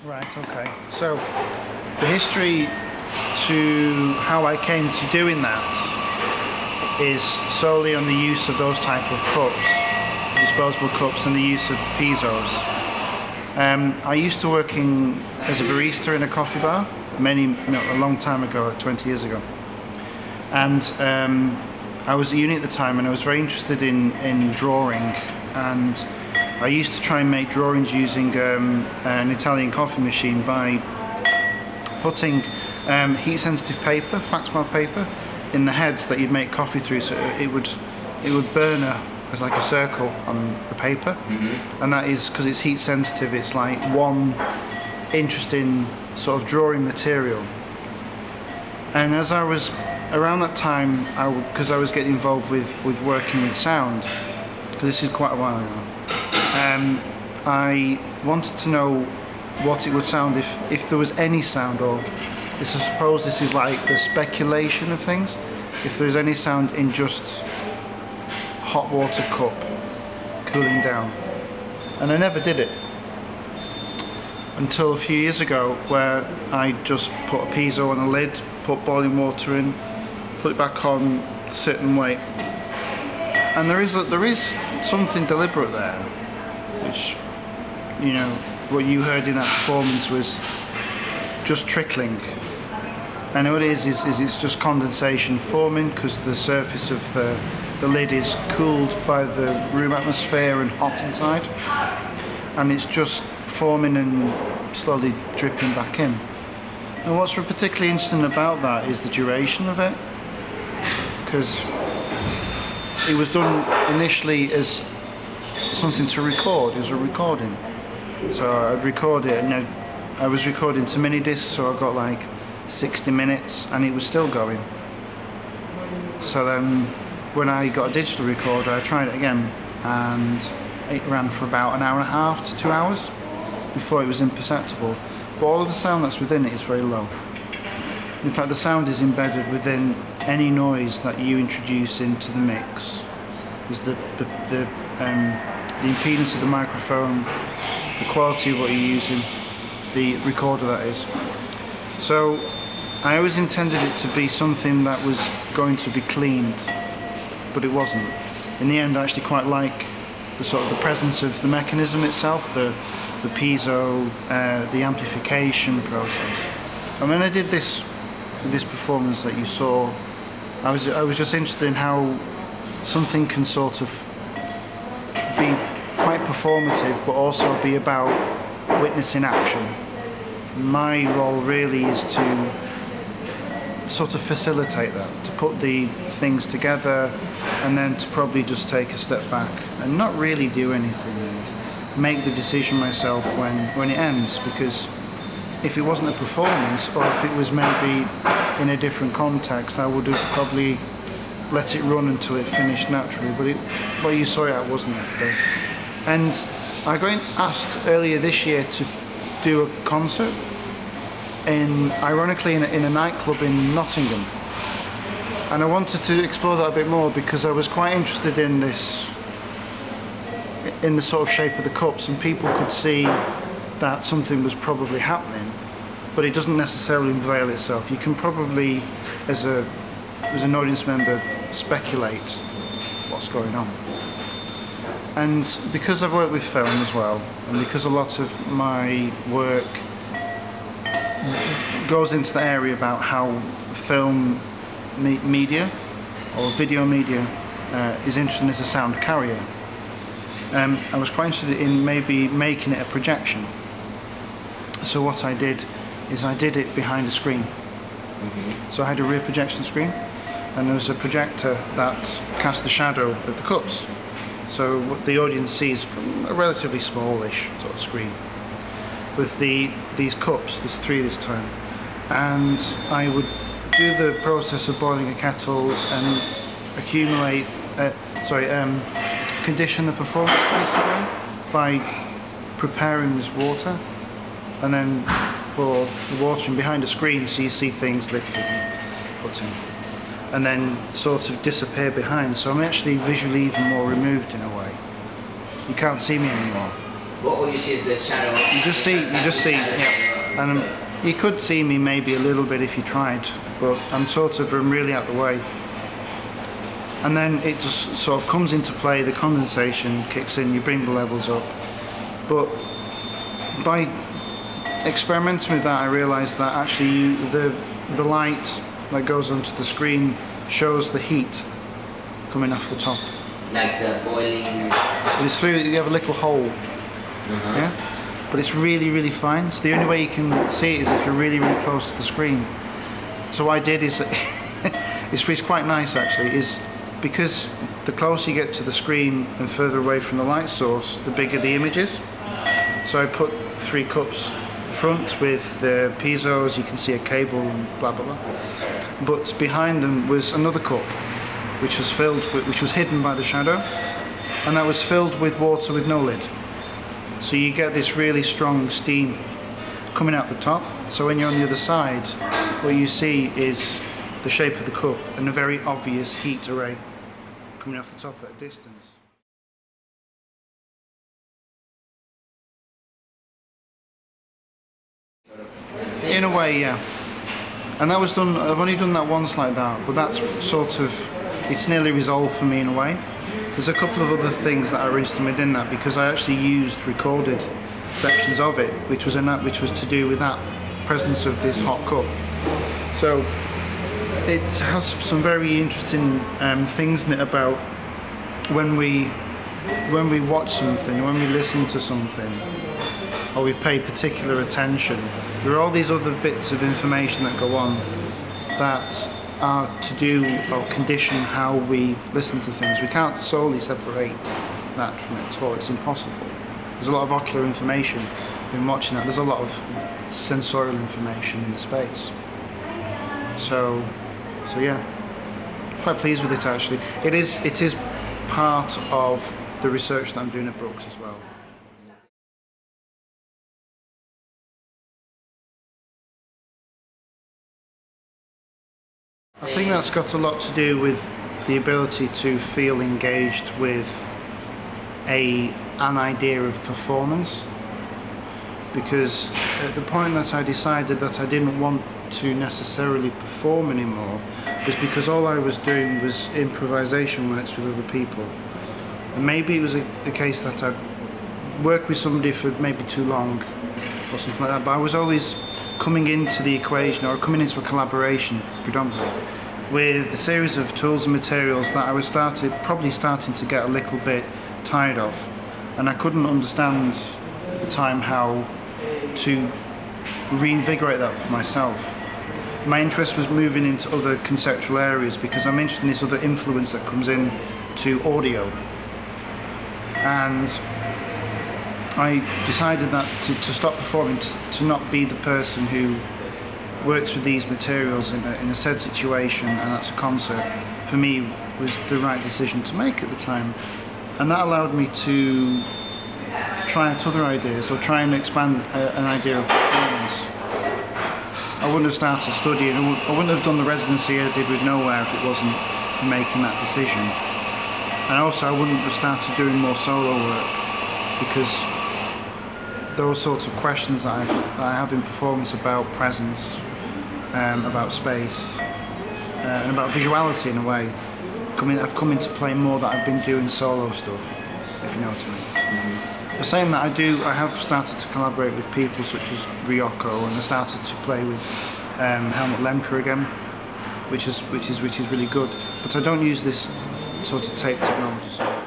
Right, okay. So the history to how I came to doing that is solely on the use of those type of cups, disposable cups, and the use of pizzos. I used to work as a barista in a coffee bar a long time ago, 20 years ago. And I was at uni at the time, and I was very interested in drawing, and I used to try and make drawings using an Italian coffee machine by putting heat-sensitive paper, fax-mouth paper, in the heads that you'd make coffee through, so it would burn as like a circle on the paper. Mm-hmm. And that is because it's heat-sensitive. It's like one interesting sort of drawing material. And as I was around that time, because I was getting involved with working with sound, because this is quite a while ago. I wanted to know what it would sound if there was any sound, or I suppose this is like the speculation of things, if there was any sound in just hot water cup cooling down. And I never did it until a few years ago, where I just put a piezo on the lid, put boiling water in, put it back on, sit and wait. And there is something deliberate there, which, you know, what you heard in that performance was just trickling. And what it is it's just condensation forming, because the surface of the lid is cooled by the room atmosphere and hot inside, and it's just forming and slowly dripping back in. And what's particularly interesting about that is the duration of it, because it was done initially as something to record. It was a recording. So I'd record it, and I was recording to mini discs, so I got like 60 minutes, and it was still going. So then when I got a digital recorder, I tried it again, and it ran for about an hour and a half to 2 hours before it was imperceptible. But all of the sound that's within it is very low. In fact, the sound is embedded within any noise that you introduce into the mix. Is the impedance of the microphone, the quality of what you're using, the recorder that is. So I always intended it to be something that was going to be cleaned, but it wasn't. In the end, I actually quite like the presence of the mechanism itself, the piezo, the amplification process. And when I did this performance that you saw, I was just interested in how something can sort of be quite performative, but also be about witnessing action. My role really is to sort of facilitate that, to put the things together, and then to probably just take a step back and not really do anything and make the decision myself when it ends. Because if it wasn't a performance, or if it was maybe in a different context, I would have probably let it run until it finished naturally. But you saw it, wasn't it? And I got asked earlier this year to do a concert ironically in a nightclub in Nottingham. And I wanted to explore that a bit more, because I was quite interested in the sort of shape of the cups, and people could see that something was probably happening, but it doesn't necessarily unveil itself. You can probably, as an audience member, speculate what's going on. And because I've worked with film as well, and because a lot of my work goes into the area about how film media or video media is interesting as a sound carrier, I was quite interested in maybe making it a projection. So what I did is I did it behind a screen. Mm-hmm. So I had a rear projection screen, and there was a projector that cast the shadow of the cups. So what the audience sees, a relatively smallish sort of screen with these cups. There's 3 this time, and I would do the process of boiling a kettle and condition the performance basically by preparing this water, and then pour the water in behind a screen so you see things lifted and put in, and then sort of disappear behind. So I'm actually visually even more removed in a way. You can't see me anymore. What all you see is the shadow. You just see, yeah. And you could see me maybe a little bit if you tried, but I'm really out the way. And then it just sort of comes into play, the condensation kicks in, you bring the levels up. But by experimenting with that, I realised that actually the light that goes onto the screen shows the heat coming off the top. Like the boiling. It's through, you have a little hole, yeah? But it's really, really fine. So the only way you can see it is if you're really, really close to the screen. So what I did is, it's quite nice actually, is because the closer you get to the screen and further away from the light source, the bigger the image is. So I put 3 cups front with the piezo's, you can see a cable and blah blah blah. But behind them was another cup, which was hidden by the shadow, and that was filled with water with no lid. So you get this really strong steam coming out the top. So when you're on the other side, what you see is the shape of the cup and a very obvious heat array coming off the top at a distance. In a way, yeah. And that was done, I've only done that once like that, but that's sort of, it's nearly resolved for me in a way. There's a couple of other things that are interesting within that, because I actually used recorded sections of it, which was to do with that presence of this hot cup. So it has some very interesting things in it about when we watch something, when we listen to something, or we pay particular attention. There are all these other bits of information that go on that are to do or condition how we listen to things. We can't solely separate that from it at all. It's impossible. There's a lot of ocular information in watching that. There's a lot of sensorial information in the space. So yeah, quite pleased with it actually. It is part of the research that I'm doing at Brooks as well. I think that's got a lot to do with the ability to feel engaged with an idea of performance, because at the point that I decided that I didn't want to necessarily perform anymore was because all I was doing was improvisation works with other people, and maybe it was a case that I'd worked with somebody for maybe too long or something like that, but I was always coming into the equation or coming into a collaboration predominantly with a series of tools and materials that I was probably starting to get a little bit tired of, and I couldn't understand at the time how to reinvigorate that for myself. My interest was moving into other conceptual areas because I'm interested in this other influence that comes in to audio, and I decided that to stop performing, to not be the person who works with these materials in a said situation, and that's a concert, for me was the right decision to make at the time. And that allowed me to try out other ideas or try and expand an idea of performance. I wouldn't have started studying, I wouldn't have done the residency I did with Nowhere if it wasn't making that decision. And also I wouldn't have started doing more solo work, because those sorts of questions that I have in performance about presence, about space, and about visuality in a way, have come into play more that I've been doing solo stuff, if you know what I mean. But saying that, I have started to collaborate with people such as Ryoko, and I started to play with Helmut Lemke again, which is really good. But I don't use this sort of tape technology so much.